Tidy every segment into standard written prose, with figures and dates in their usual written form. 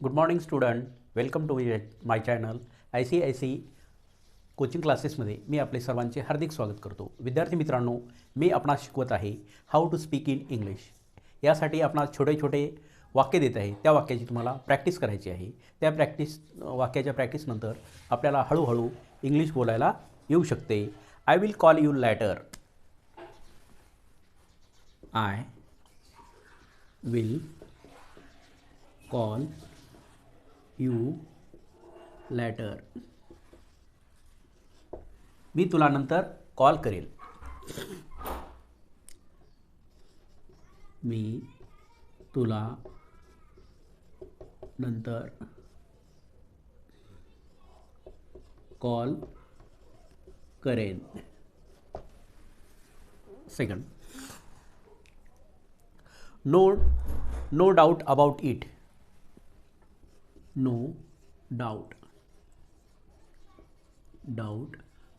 Good morning student, welcome to my channel ICIC coaching क्लासेसमध्ये मी आपले सर्वांचे हार्दिक स्वागत करतो. विद्यार्थी मित्रांनो, मी आपणास शिकवत आहे how to speak in English. यासाठी आपणास छोटे छोटे वाक्य देत आहे. त्या वाक्याची तुम्हाला प्रॅक्टिस करायची आहे. त्या वाक्याच्या प्रॅक्टिसनंतर आपल्याला हळूहळू इंग्लिश बोलायला येऊ शकते. I will call you later. I will call you later. मी तुला नंतर कॉल करेल. मी तुला नंतर कॉल करेन. Second, no doubt about it. No doubt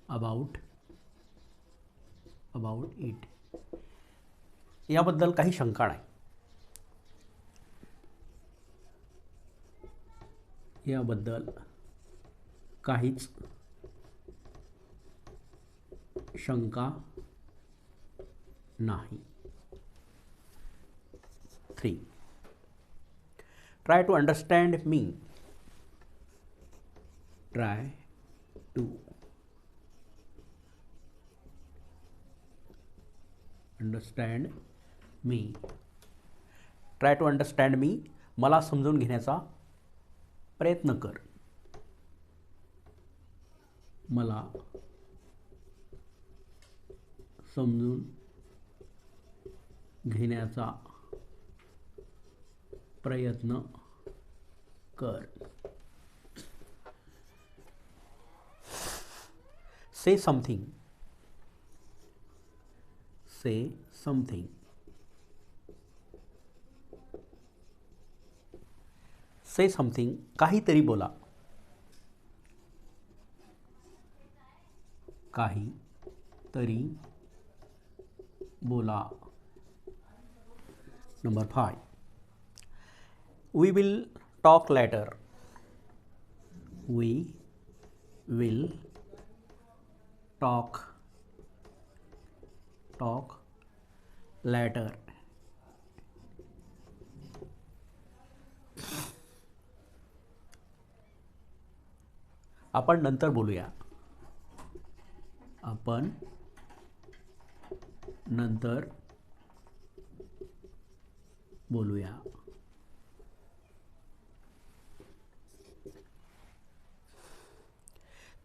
about it. याबद्दल काही शंका नाही. याबद्दल काहीच शंका नाही. 3. Try to understand me. Try to understand me. Try to understand me. मला समजून घेण्याचा प्रयत्न कर. मला समजून घेण्याचा प्रयत्न कर. Say something. Say something. Say something. काहीतरी बोला. काहीतरी बोला. Number 5. We will talk later. We will talk later. आपण नंतर बोलूया. आपण नंतर बोलूया.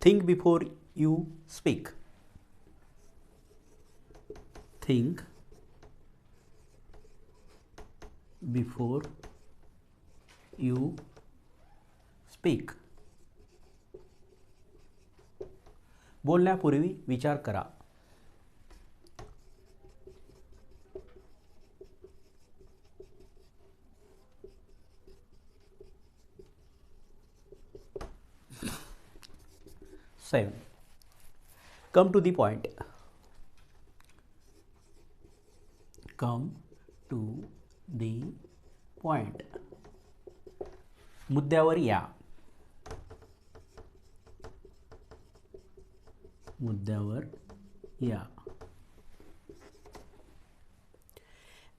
Think before you speak. Think before you speak. बोलण्यापूर्वी विचार करा. Seven, come to the point. Come to the point. मुद्द्यावर या. मुद्द्यावर या.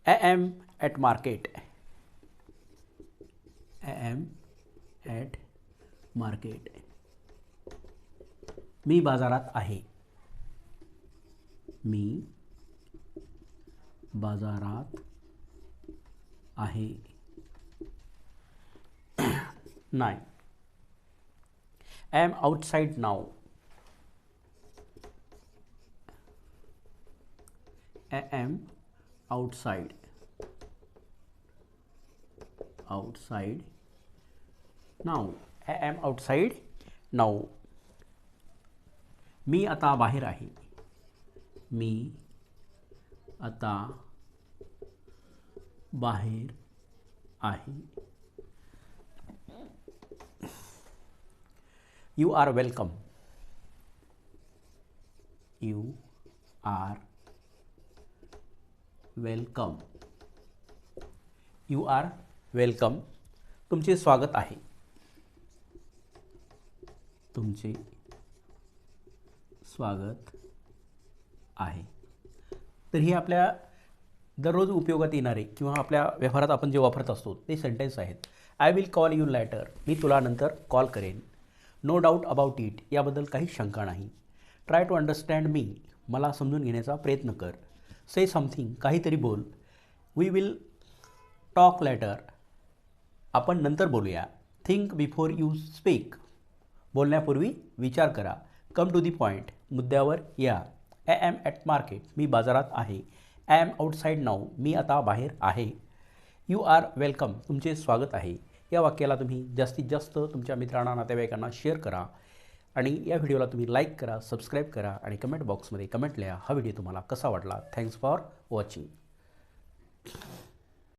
I am at market. I am at market. मी बाजारात आहे. मी बाजारात आहे. 9. I am outside now. I am outside now. I am outside now. मी आता बाहेर आहे. मी आता बाहेर आहे. You are welcome. You are welcome. You are welcome. तुमचे स्वागत आहे. तुमचे स्वागत आहे. तर ही आपल्या दररोज उपयोगात येणारे किंवा आपल्या व्यवहारात आपण जे वापरत असतो ते सेंटेन्स आहेत. I will call you later, मी तुला नंतर कॉल करेन. नो डाऊट अबाउट इट, याबद्दल काही शंका नाही. ट्राय टू अंडरस्टँड मी, मला समजून घेण्याचा प्रयत्न कर. से समथिंग, काहीतरी बोल. वी विल टॉक लॅटर, आपण नंतर बोलूया. थिंक बिफोर यू स्पीक, बोलण्यापूर्वी विचार करा. कम टू दी पॉईंट, मुद्द्यावर या. आय ॲम ॲट मार्केट, मी बाजारात आहे. आय ॲम आउटसाईड नाऊ, मी आता बाहेर आहे. यू आर वेलकम, तुमचे स्वागत आहे. या वाक्याला तुम्ही जास्तीत जास्त तुमच्या मित्रांना, नातेवाईकांना शेअर करा आणि या व्हिडिओला तुम्ही लाईक करा, सबस्क्राईब करा आणि कमेंट बॉक्समध्ये कमेंट लिहा. हा व्हिडिओ तुम्हाला कसा वाटला. Thanks for watching.